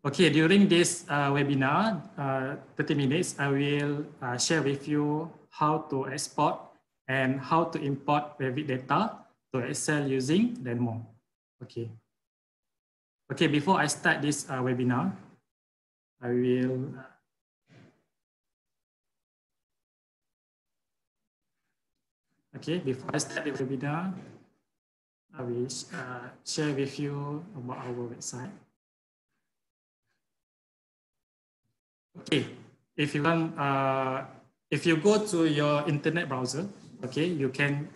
Okay, during this webinar, 30 minutes, I will share with you how to export and how to import Revit data to Excel using Dynamo. Okay. Okay, before I start this webinar, I will before I start the webinar, I will share with you about our website. Okay, if you want, if you go to your internet browser, okay, you can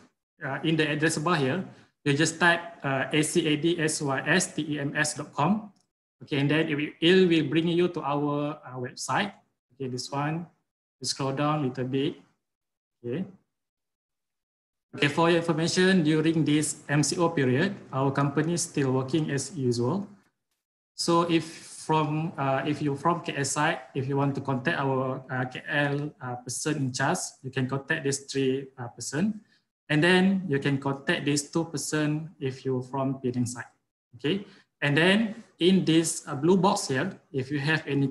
in the address bar here, you just type acadsystems.com. Okay, and then it will bring you to our website. Okay, this one. You scroll down a little bit. Okay. Okay, for your information, during this MCO period, our company is still working as usual. So if you're from KL side, if you want to contact our KL person in charge, you can contact this 3 person, and then you can contact these 2 person if you're from Penang side. Okay, and then in this blue box here, if you have any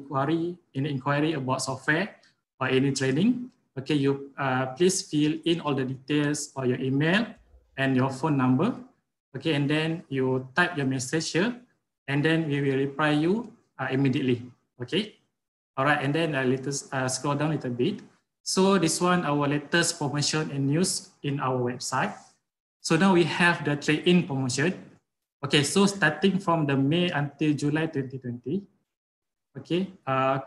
inquiry about software or any training, okay, you please fill in all the details or your email and your phone number. Okay, and then you type your message here, and then we will reply you immediately. Okay. All right. And then let us scroll down a little bit. So this one, our latest promotion and news in our website. So now we have the trade-in promotion. Okay. So starting from the May until July 2020, okay,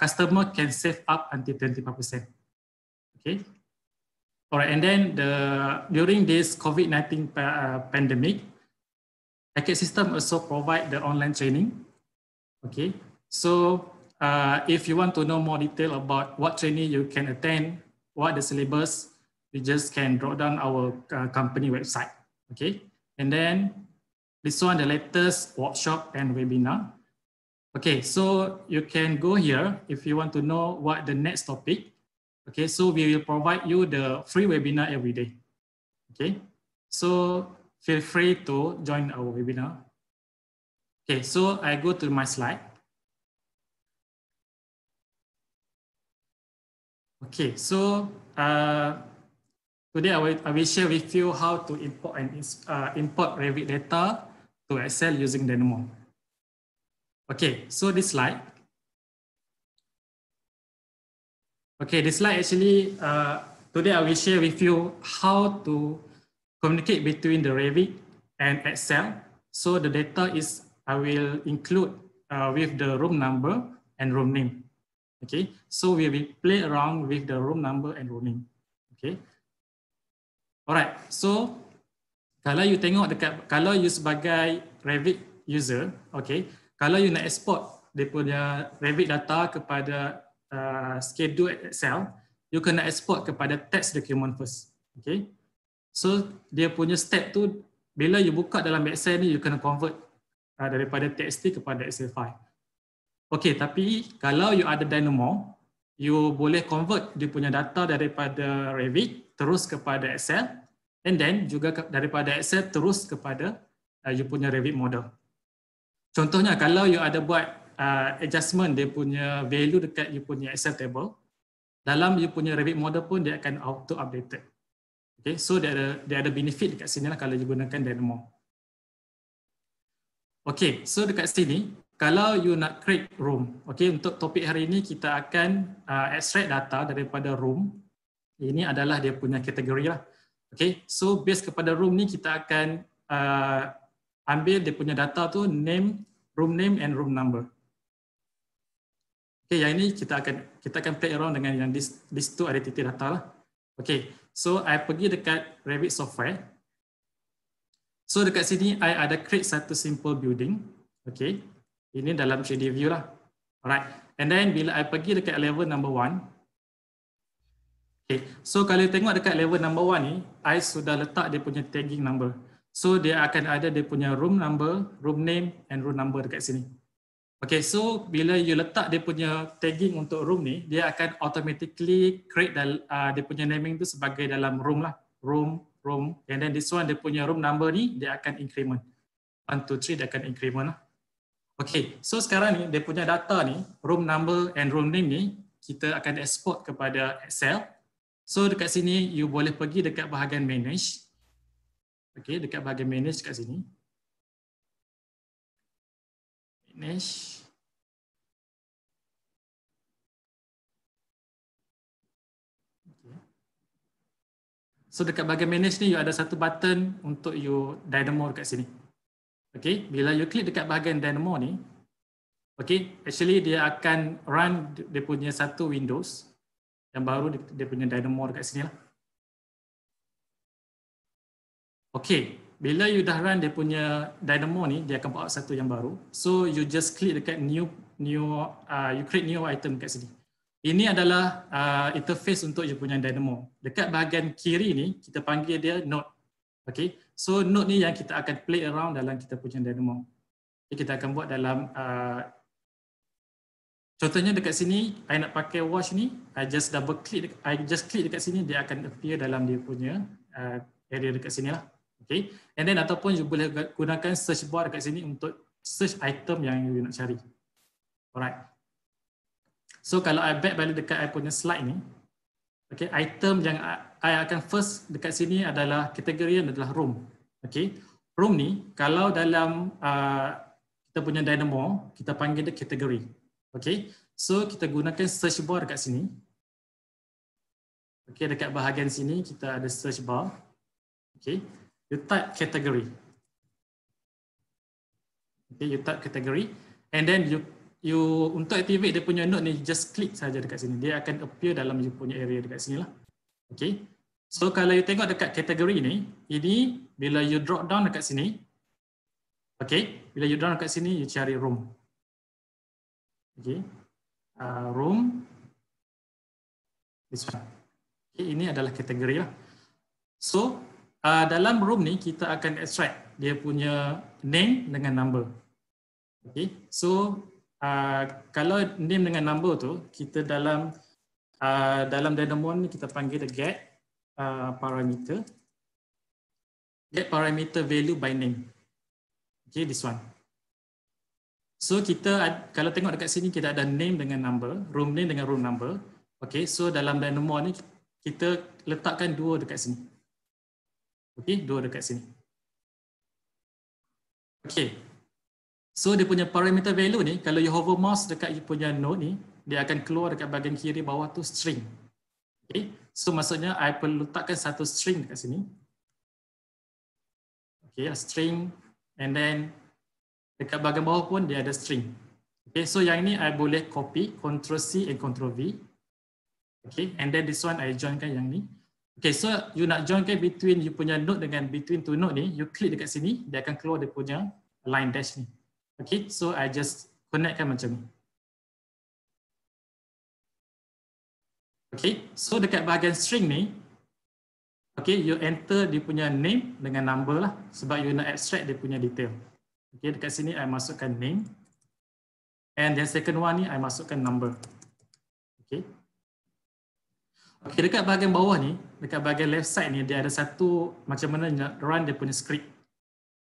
customer can save up until 25%. Okay. All right. And then during this COVID-19 pandemic, Package System also provide the online training. Okay, so if you want to know more detail about what training you can attend, what the syllabus, you just can drop down our company website. Okay, and then this one, the latest workshop and webinar. Okay, so you can go here if you want to know what the next topic. Okay, so we will provide you the free webinar every day. Okay, so feel free to join our webinar. Okay, so I go to my slide. Okay, so today I will share with you how to import and import Revit data to Excel using Dynamo. Okay, so this slide. Okay, this slide actually, today I will share with you how to communicate between the Revit and Excel. So the data is, I will include with the room number and room name. Okay, so we will play around with the room number and room name. Okay. Alright, so kalau you tengok dekat, kalau you sebagai Revit user, okay, kalau you nak export dia punya Revit data kepada schedule Excel, you kena export kepada text document first. Okay, so dia punya step tu, bila you buka dalam Excel ni, you kena convert daripada TXT kepada Excel file. Okay, tapi kalau you ada Dynamo, you boleh convert dia punya data daripada Revit terus kepada Excel, and then juga daripada Excel terus kepada you punya Revit model. Contohnya kalau you ada buat adjustment dia punya value dekat you punya Excel table, dalam you punya Revit model pun dia akan auto updated. Okay, so dia ada benefit dekat sini lah kalau you gunakan Dynamo. Okay, so dekat sini, kalau you nak create room, okay, untuk topik hari ini kita akan extract data daripada room. Ini adalah dia punya kategori lah. Okay, so based kepada room ni kita akan ambil dia punya data tu name, room name and room number. Okay, yang ini kita akan play around dengan yang this two identity data lah. Okay, so I pergi dekat Revit software. So dekat sini I ada create satu simple building. Okay. Ini dalam 3D view lah. Alright. And then bila I pergi dekat level number 1. Okay. So kalau tengok dekat level number 1 ni, I sudah letak dia punya tagging number. So dia akan ada dia punya room number, room name and room number dekat sini. Okay. So bila you letak dia punya tagging untuk room ni, dia akan automatically create dia punya naming tu sebagai dalam room lah. Room. And then this one dia punya room number ni, dia akan increment. 1, 2, 3 dia akan increment lah. Okay, so sekarang ni dia punya data ni, room number and room name ni, kita akan export kepada Excel. So dekat sini, you boleh pergi dekat bahagian manage. Okay, dekat bahagian manage kat sini. Manage. Okay. So dekat bahagian manage ni, you ada satu button untuk you dynamo dekat sini. Okay, bila you klik dekat bahagian dynamo ni, okay, actually dia akan run dia punya satu Windows yang baru, dia punya dynamo dekat sini lah. Okay, bila you dah run dia punya dynamo ni, dia akan buat satu yang baru. So you just klik dekat you create new item dekat sini. Ini adalah interface untuk you punya dynamo. Dekat bahagian kiri ni, kita panggil dia node. Okay, so node ni yang kita akan play around dalam kita punya dynamo. Okay, kita akan buat dalam contohnya dekat sini, I nak pakai watch ni, I just click dekat sini, dia akan appear dalam dia punya area dekat sini lah. Okay, and then ataupun you boleh gunakan search bar dekat sini untuk search item yang you nak cari. Alright. So kalau I back balik dekat I punya slide ni, okay, item yang I akan first dekat sini adalah kategori yang adalah room. Okay, room ni kalau dalam kita punya dynamo, kita panggil dia kategori. Okay, so kita gunakan search bar dekat sini. Okay, dekat bahagian sini kita ada search bar. Okay, you type category. Okay, you type category, and then you untuk activate dia punya node ni, just klik saja dekat sini. Dia akan appear dalam you punya area dekat sini lah. Okay, so kalau you tengok dekat kategori ni, ini bila you drop down dekat sini, okay, bila you drop dekat sini, you cari room. Okay, room, this one. Okay, ini adalah kategori lah. So dalam room ni kita akan extract dia punya name dengan number. Okay, so kalau name dengan number tu, kita dalam dynamo ni kita panggil the get parameter. Get parameter value by name. Okay, this one. So kita kalau tengok dekat sini kita ada name dengan number, room name dengan room number. Okay, so dalam dynamo ni kita letakkan dua dekat sini. Okay, dua dekat sini. Okay. So dia punya parameter value ni, kalau you hover mouse dekat you punya node ni, dia akan keluar dekat bahagian kiri bawah tu string. Okay, so maksudnya I perlu letakkan satu string dekat sini. Okay, string, and then dekat bahagian bawah pun dia ada string. Okay, so yang ini I boleh copy, Ctrl C and Ctrl V. Okay, and then this one I joinkan yang ni. Okay, so you nak joinkan between you punya node dengan between two node ni, you klik dekat sini, dia akan keluar dia punya line dash ni. Okay, so I just connectkan macam ni. Okay, so dekat bahagian string ni, okay, you enter dia punya name dengan number lah, sebab you nak extract dia punya detail. Okay, dekat sini I masukkan name, and then second one ni I masukkan number. Okay. Okay, dekat bahagian bawah ni, dekat bahagian left side ni, dia ada satu macam mana nak run dia punya script.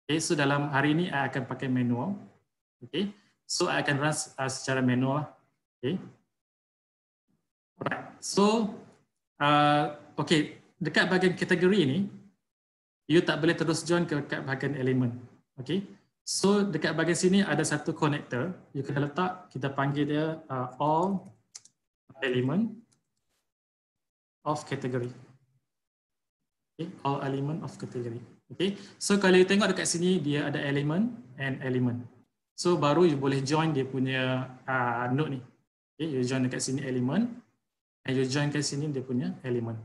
Okay, so dalam hari ni I akan pakai manual. Okay, so I akan run secara manual. Okay, alright. So, okay, dekat bahagian kategori ni, you tak boleh terus join ke dekat bahagian element. Okay, so dekat bahagian sini ada satu connector. You kena letak, kita panggil dia all element of category. Okay, all element of category. Okay, so kalau you tengok dekat sini dia ada element and element. So baru you boleh join dia punya node ni. Okay, you join dekat sini element, and you join kat sini dia punya element.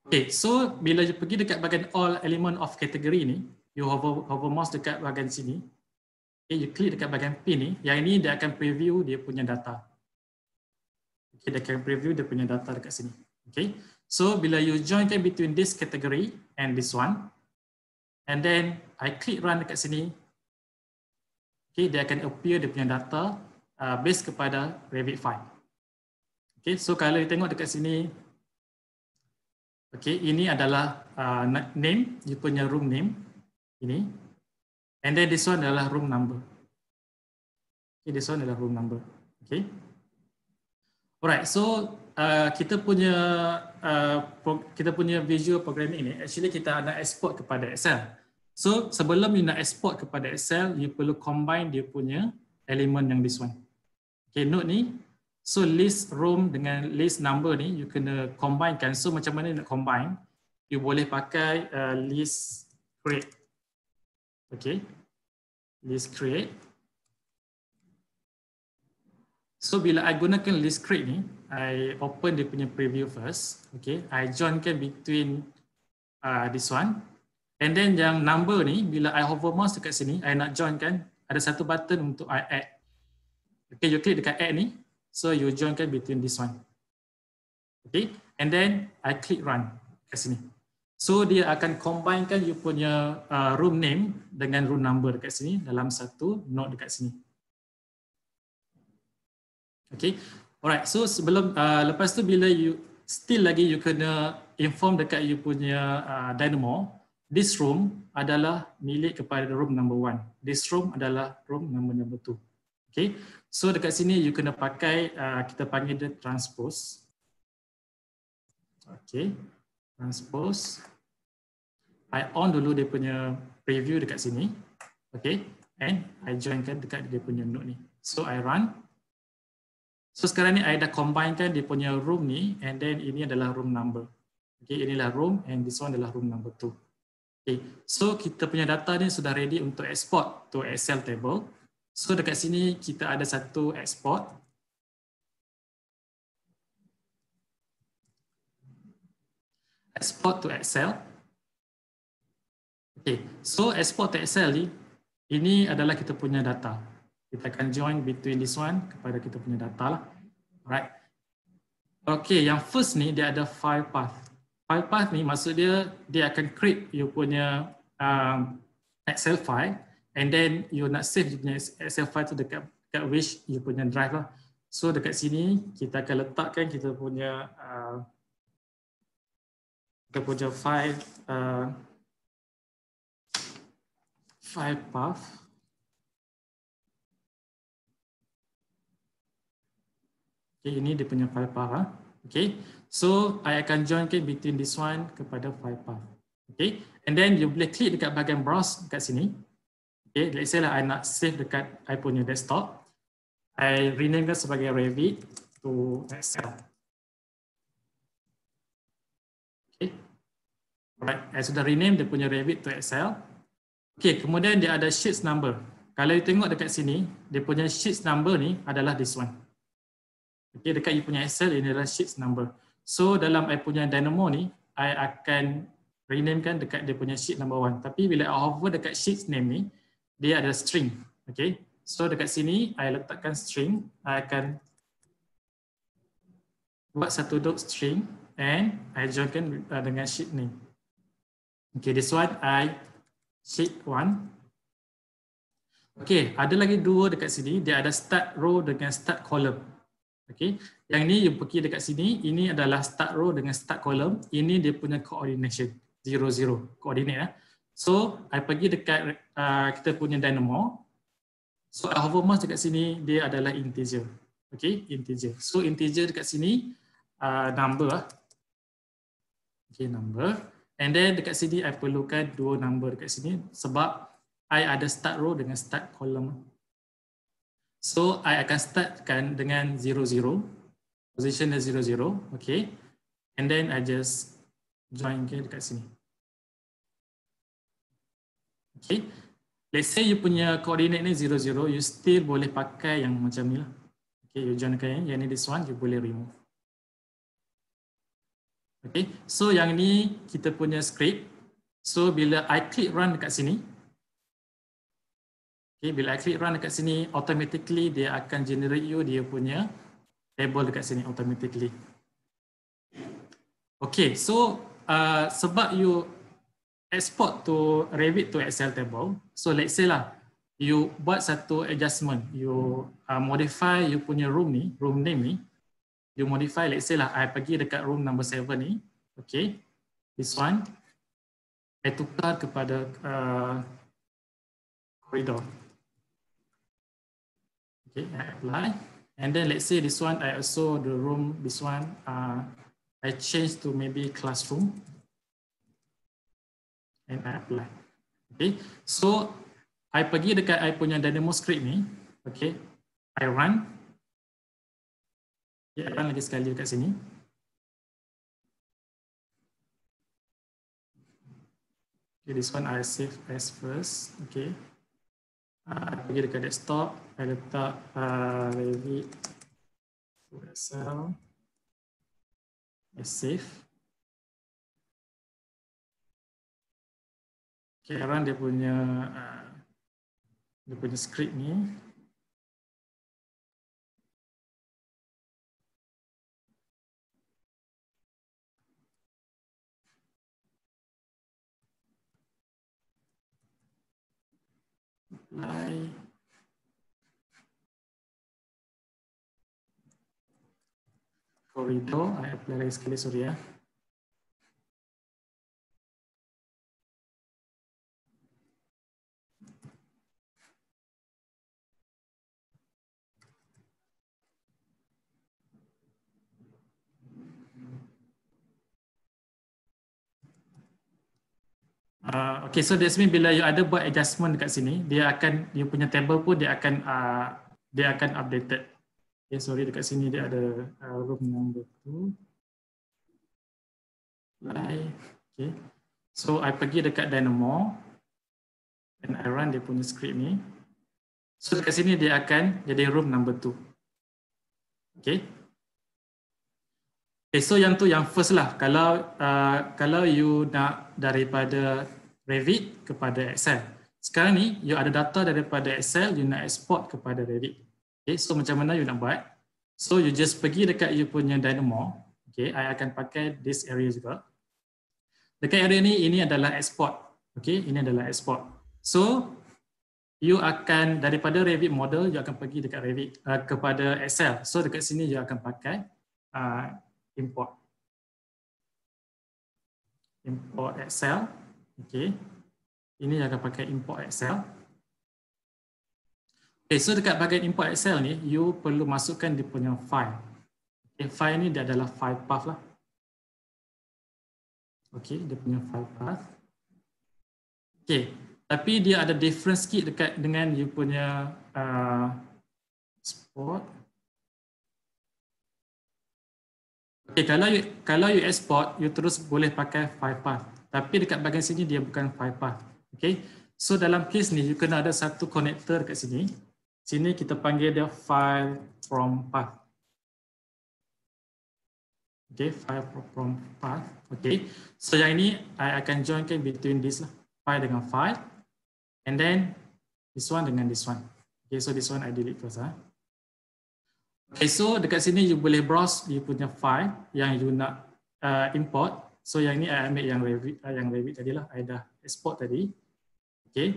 Okay, so bila you pergi dekat bahagian all element of category ni, you hover mouse dekat bahagian sini. Okay, you klik dekat bahagian pin ni, yang ini dia akan preview dia punya data. Okay, dia akan preview dia punya data dekat sini. Okay, so bila you joinkan between this category and this one, and then I click run dekat sini, okay, dia akan appear dia punya data based kepada Revit file. Okay, so kalau you tengok dekat sini, okay, ini adalah name, you punya room name, ini, and then this one adalah room number. Okay, this one adalah room number. Okay. Alright, so kita punya visual programming ini, actually kita nak export kepada Excel. So sebelum you nak export kepada Excel, you perlu combine dia punya elemen yang this one. Okay, note ni. So list room dengan list number ni, you kena combine kan. So macam mana nak combine? You boleh pakai list create. Okay, list create. So bila I gunakan list create ni, I open dia punya preview first. Okay, I joinkan between this one. And then yang number ni, bila I hover mouse dekat sini, I nak join kan, ada satu button untuk I add. Okay, you click dekat add ni, so you joinkan between this one. Okay, and then I click run kat sini. So dia akan combinekan you punya room name dengan room number dekat sini dalam satu node dekat sini. Okay, alright. So sebelum lepas tu bila you still lagi you kena inform dekat you punya Dynamo, this room adalah milik kepada room number 1. This room adalah room number 2. Okay, so dekat sini you kena pakai kita panggil dia transpose. Okay, transpose. I on dulu dia punya preview dekat sini. Okay, and I joinkan dekat dia punya node ni. So I run. So sekarang ni I dah combinekan dia punya room ni, and then ini adalah room number. Okay, inilah room and this one adalah room number 2. Okay, so kita punya data ni sudah ready untuk export to Excel table. So dekat sini kita ada satu export. Export to Excel. Okay, so export to Excel ni, ini adalah kita punya data. Kita akan join between this one kepada kita punya data lah. Alright. Okay, yang first ni dia ada file path. File path ni maksud dia akan create you punya Excel file, and then you nak save you punya Excel file tu dekat which you punya drive lah. So dekat sini kita akan letakkan kita punya file file path. Okay, ini dia punya file path. Okay, so I akan joinkan between this one kepada file path. Okay, and then you boleh klik dekat bahagian browse dekat sini. Okay, let's say lah I nak save dekat I punya desktop. I renamekan sebagai Revit to Excel. Okay, alright, I sudah rename dia punya Revit to Excel. Okay, kemudian dia ada sheets number. Kalau you tengok dekat sini, dia punya sheets number ni adalah this one. Okay, dekat you punya Excel ini adalah sheets number. So dalam I punya Dynamo ni, I akan renamekan dekat dia punya sheet number 1. Tapi bila I hover dekat sheets name ni, dia ada string. Okay, so dekat sini I letakkan string. I akan buat satu dot string and I joinkan dengan sheet name. Okay, this one I sheet 1. Okay, ada lagi dua dekat sini. Dia ada start row dengan start column. Okay, yang ni you pergi dekat sini, ini adalah start row dengan start column. Ini dia punya coordination 00 coordinate. So I pergi dekat kita punya Dynamo. So I hover mouse dekat sini, dia adalah integer. Okay, integer. So integer dekat sini number. Okay, number. And then dekat sini I perlukan dua number dekat sini sebab I ada start row dengan start column. So I akan startkan dengan 00, position dia 00, okay. And then I just join ke dekat sini. Okay. Let's say you punya coordinate ni 00, you still boleh pakai yang macam ni lah. Okay, you join ke yang ni this one, you boleh remove. Okay, so yang ni kita punya script. So bila I click run dekat sini, okay, bila I click run dekat sini, automatically dia akan generate you dia punya table dekat sini automatically. Okay, so sebab you export to Revit to Excel table, so let's say lah, you buat satu adjustment, you modify you punya room ni, room name ni, you modify, let's say lah, I pergi dekat room number 7 ni, okay, this one, I tukar kepada corridor. Okay, I apply. And then let's say this one, I also the room, this one, I change to maybe classroom. And I apply. Okay, so I pergi dekat I punya Dynamo script ni. Okay, I run. Okay, I run lagi sekali dekat sini. Okay, this one I save as first. Okay, pergi dekat desktop. I letak Revit Excel. I save. Okay, I run dia punya script ni. Apply. Corridor, I apply lagi sekali, sorry ya. Okay, so that's mean bila you ada buat adjustment dekat sini, dia akan, you punya table pun dia akan updated. Okay, sorry dekat sini dia ada room number 2. Okay, so I pergi dekat Dynamo and I run dia punya script ni. So dekat sini dia akan jadi room number 2. Okay. Okay, so yang tu yang first lah. Kalau you nak daripada Revit kepada Excel. Sekarang ni you ada data daripada Excel, you nak export kepada Revit. Okay, so macam mana you nak buat? So you just pergi dekat you punya Dynamo. Okay, I akan pakai this area juga. Dekat area ni, ini adalah export. Okay, ini adalah export. So you akan daripada Revit model, you akan pergi dekat Revit kepada Excel. So dekat sini you akan pakai import Excel. Okay, ini akan pakai import Excel. Okay, so dekat bahagian import Excel ni, you perlu masukkan dia punya file. Okay, file ni dia adalah file path lah. Okay, dia punya file path. Okay, tapi dia ada difference sikit dekat dengan you punya export. Okay, kalau you export, you terus boleh pakai file path. Tapi dekat bahagian sini dia bukan file path. Okay, so dalam case ni you kena ada satu connector dekat sini. Sini kita panggil dia file from path. Okay, file from path. Okay, so yang ini I akan joinkan between this lah, file dengan file, and then this one dengan this one. Okay, so this one I delete first lah. Okay, so dekat sini you boleh browse you punya file yang you nak import. So yang ni I ambil yang Revit tadi lah, I dah export tadi. Okay.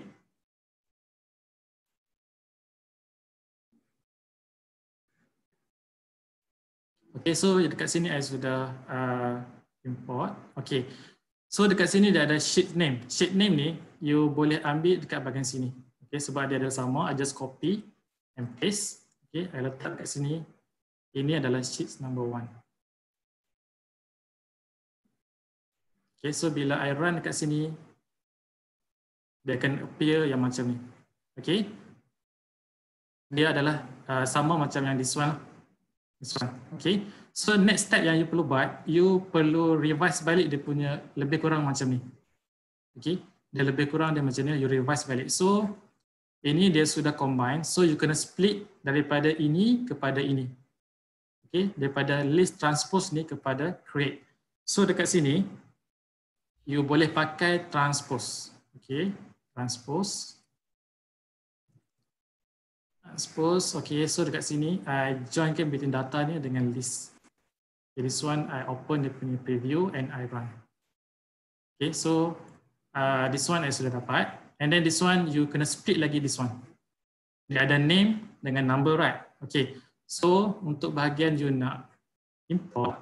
Okay, so dekat sini I sudah import. Okay, so dekat sini dia ada sheet name. Sheet name ni you boleh ambil dekat bahagian sini. Okay, sebab dia ada sama, I just copy and paste. Okay, I letak kat sini. Ini adalah sheet number 1. Okay, so bila I run dekat sini, dia akan appear yang macam ni. Okay, dia adalah sama macam yang this one. This one. Okay, so next step yang you perlu buat, you perlu revise balik dia punya lebih kurang macam ni. Okay, dia lebih kurang dia macam ni, you revise balik. So ini dia sudah combine, so you kena split daripada ini kepada ini. Okay, daripada list transpose ni kepada create. So dekat sini you boleh pakai transpose. Okay, transpose. Okay, so dekat sini I joinkan between data ni dengan list. Okay, this one I open dia punya preview and I run. Okay, so this one I sudah dapat, and then this one you kena split lagi this one. Dia ada name dengan number, right? Okay, so untuk bahagian you nak import,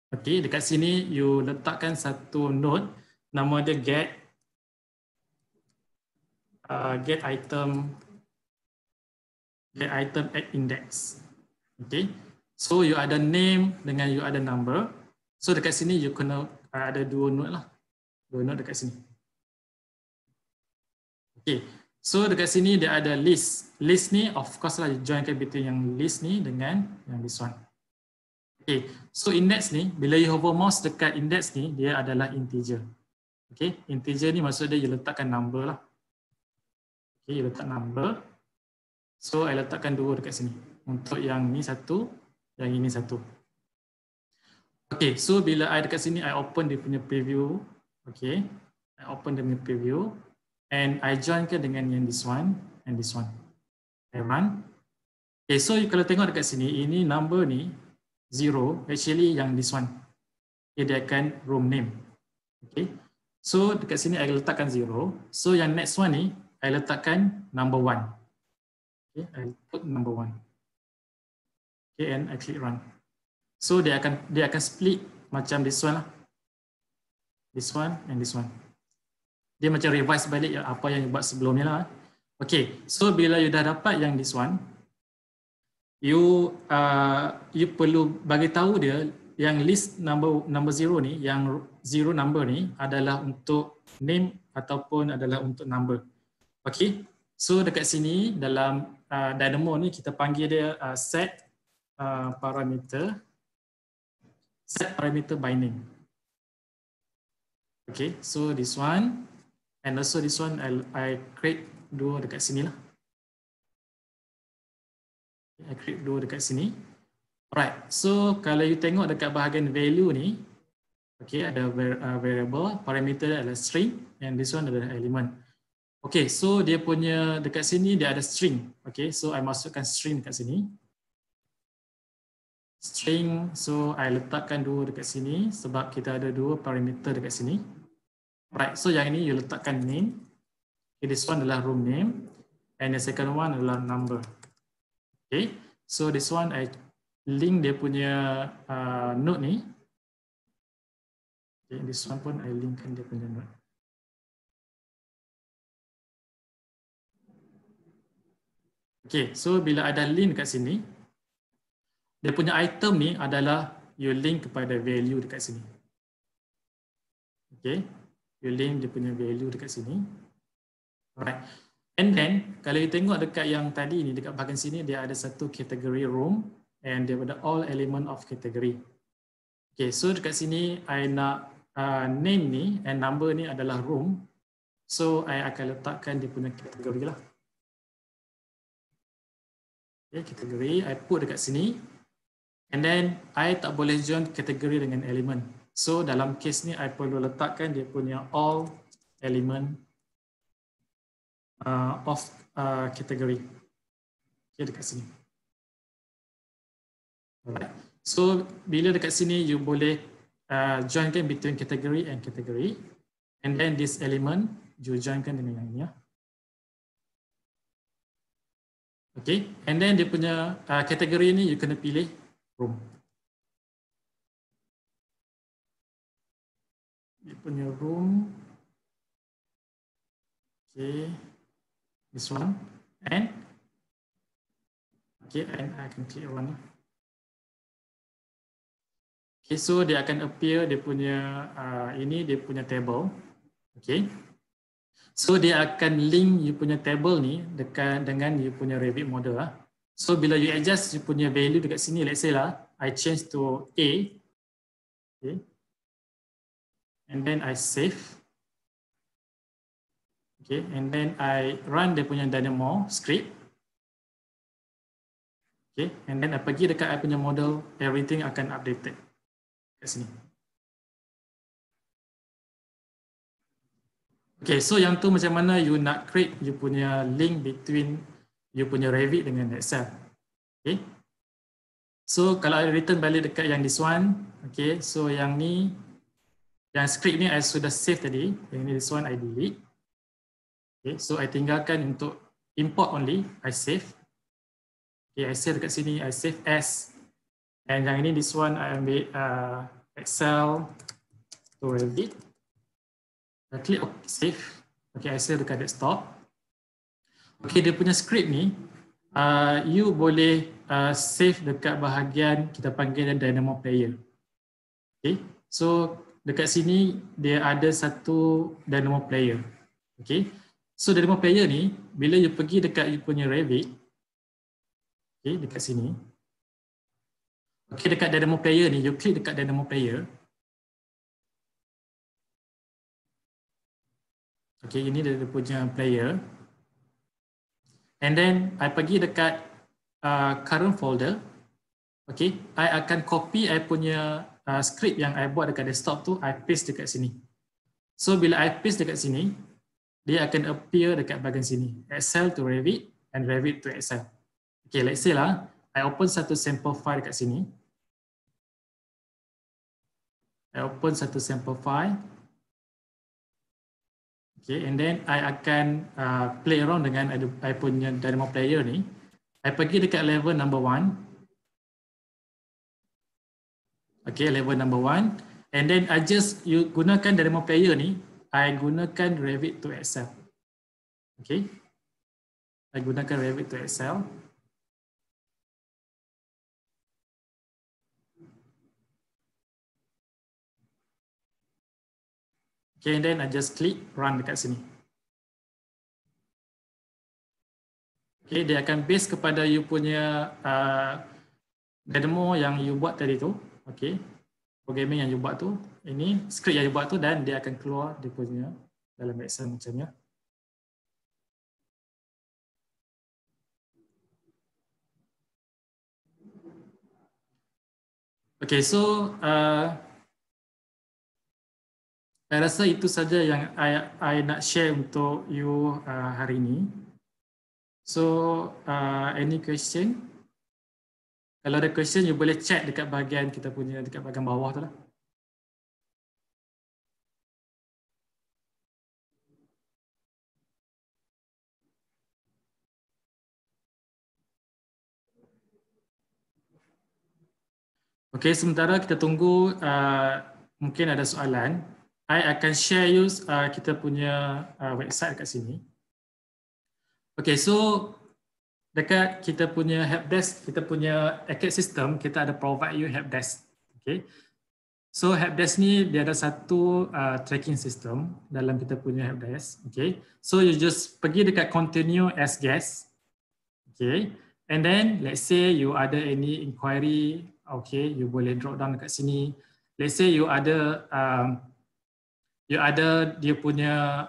okay, dekat sini you letakkan satu node, nama dia get item Okay, item at index. Okay, so you ada name dengan you ada number. So dekat sini you kena ada dua node lah. Dua node dekat sini. Okay, so dekat sini dia ada list. List ni of course lah you joinkan between yang list ni dengan yang this one. Okay, so index ni bila you hover mouse dekat index ni dia adalah integer. Okay, integer ni maksud dia you letakkan number lah. Okay, you letak number. So I letakkan dua dekat sini. Untuk yang ni satu, yang ini satu. Okay, so bila I dekat sini, I open dia punya preview. Okay, I open dia punya preview. And I joinkan dengan yang this one and this one. I run. Okay, so kalau tengok dekat sini, ini number ni 0, actually yang this one. Okay, dia akan room name. Okay, so dekat sini I letakkan 0. So yang next one ni, I letakkan number 1. Okay, I put number 1. Okay, and I click run. So dia akan split macam this one lah. This one and this one. Dia macam revise balik apa yang you buat sebelum ni lah. Okay, so bila you dah dapat yang this one, you perlu bagi tahu dia yang list number 0 ni, yang 0 number ni adalah untuk name ataupun adalah untuk number. Okay, so dekat sini dalam Dynamo ni kita panggil dia set parameter by name. Okay, so this one and also this one I create dua dekat sini lah. I create dua dekat sini. Alright, so kalau you tengok dekat bahagian value ni, okay, ada variable, parameter adalah string, and this one adalah element. Okay, so dia punya dekat sini dia ada string. Okay, so I masukkan string dekat sini. String, so I letakkan dua dekat sini sebab kita ada dua parameter dekat sini. Right, so yang ini you letakkan name. Okay, this one adalah room name and the second one adalah number. Okay, so this one I link dia punya node ni. Okay, this one pun I linkkan dia punya node. Okay, so bila ada link dekat sini, dia punya item ni adalah you link kepada value dekat sini. Okay, you link dia punya value dekat sini. Alright, and then kalau you tengok dekat yang tadi ni, dekat bahagian sini dia ada satu category room and dia ada all element of category. Okay, so dekat sini I nak name ni and number ni adalah room. So I akan letakkan dia punya kategori lah. Okay, kategori I put dekat sini. And then I tak boleh join kategori dengan element. So dalam case ni I perlu letakkan dia punya all element of category. Okay, dekat sini. Alright. So bila dekat sini you boleh joinkan between category and category. And then this element you joinkan dengan yang ini ya. Okay, and then dia punya kategori ni you kena pilih room. Dia punya room. Okay, this one and okay, and I can click one. Okay, so dia akan appear dia punya ini dia punya table. Okay, so dia akan link you punya table ni dekat dengan you punya Revit model lah. So bila you adjust you punya value dekat sini, let's say lah, I change to A, okay, and then I save, okay, and then I run dia punya Dynamo script, okay, and then I pergi dekat I punya model, everything akan updated kat sini. Okay, so yang tu macam mana you nak create you punya link between you punya Revit dengan Excel. Okay. So kalau I return balik dekat yang this one, okay, so yang ni, yang script ni I sudah save tadi, yang ni this one I delete. Okay, so I tinggalkan untuk import only, I save. Okay, I save dekat sini, I save as. And yang ini this one I ambil Excel to Revit. I click OK, save. Okay, I save dekat desktop. Okay, dia punya script ni, you boleh save dekat bahagian kita panggil Dynamo Player. Okay, so dekat sini dia ada satu Dynamo Player. Okay, so Dynamo Player ni bila you pergi dekat you punya Revit, okay, dekat sini. Okay, dekat Dynamo Player ni, you klik dekat Dynamo Player. Okay, ini dia punya player. And then, I pergi dekat current folder. Okay, I akan copy I punya script yang I buat dekat desktop tu, I paste dekat sini. So, bila I paste dekat sini, dia akan appear dekat bahagian sini. Excel to Revit and Revit to Excel. Okay, let's say lah, I open satu sample file dekat sini. I open satu sample file. Okay, and then I akan play around dengan I punya Dynamo Player ni. I pergi dekat level number 1. Okay, level number 1. And then I just gunakan Dynamo Player ni, I gunakan Revit to Excel. Okay. I gunakan Revit to Excel. Okay, and then I just click run dekat sini. Okay, dia akan base kepada you punya demo yang you buat tadi tu. Okay, programming yang you buat tu, ini script yang you buat tu, dan dia akan keluar dia punya dalam Excel macam ni. Okay, so saya rasa itu saja yang I nak share untuk you hari ini. So, any question? Kalau ada question, you boleh chat dekat bahagian kita punya, dekat bahagian bawah tu lah. Okay, sementara kita tunggu mungkin ada soalan. I akan share you kita punya website kat sini. Okay, so dekat kita punya helpdesk, kita punya Arcade system, kita ada provide you helpdesk. Okay, so helpdesk ni dia ada satu tracking system dalam kita punya helpdesk. Okay, so you just pergi dekat continue as guest. Okay, and then let's say you ada any inquiry, okay, you boleh drop down dekat sini. Let's say you ada dia punya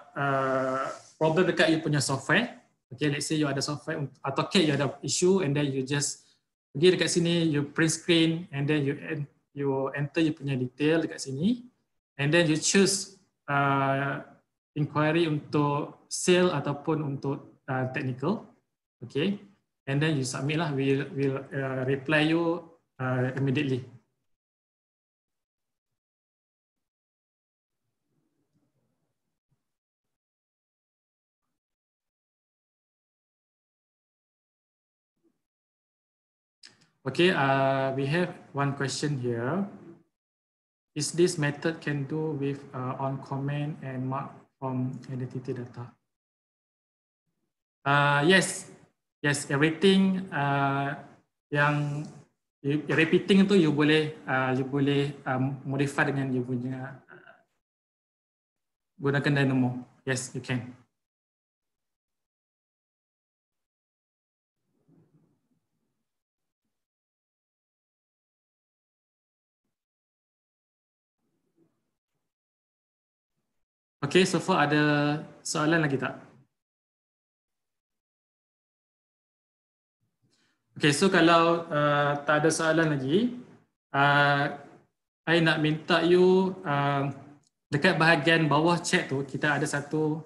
problem dekat you punya software. Okay, let's say you ada software atau you ada issue, and then you just pergi dekat sini, you print screen, and then you enter you punya detail dekat sini, and then you choose inquiry untuk sale ataupun untuk technical. Okay, and then you submit lah. We'll reply you immediately. Okay, we have one question here. Is this method can do with on comment and mark from identity data? Yes, everything yang repeating tu you boleh modify dengan you punya gunakan Dynamo. Yes, you can. Okay, so far ada soalan lagi tak? Okay, so kalau tak ada soalan lagi, I nak minta you dekat bahagian bawah chat tu, kita ada satu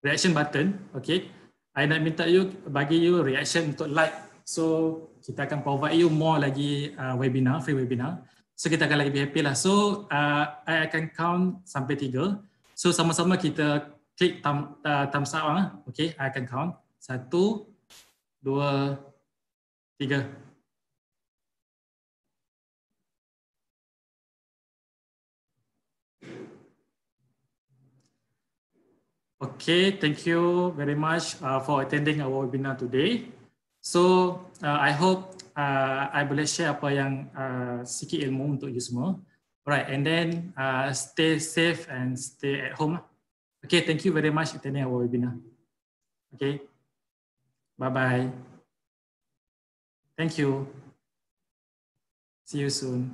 reaction button. Okay, I nak minta you bagi you reaction untuk like. So kita akan provide you more lagi webinar, free webinar. So kita akan lagi happy lah. So I akan count sampai 3. So sama-sama kita klik thumbs up lah. Okay, I akan count 1, 2, 3. Okay, thank you very much for attending our webinar today. So I hope I boleh share apa yang sikit ilmu untuk you semua. Alright, and then stay safe and stay at home. Okay, thank you very much for attending our webinar. Okay, bye-bye. Thank you. See you soon.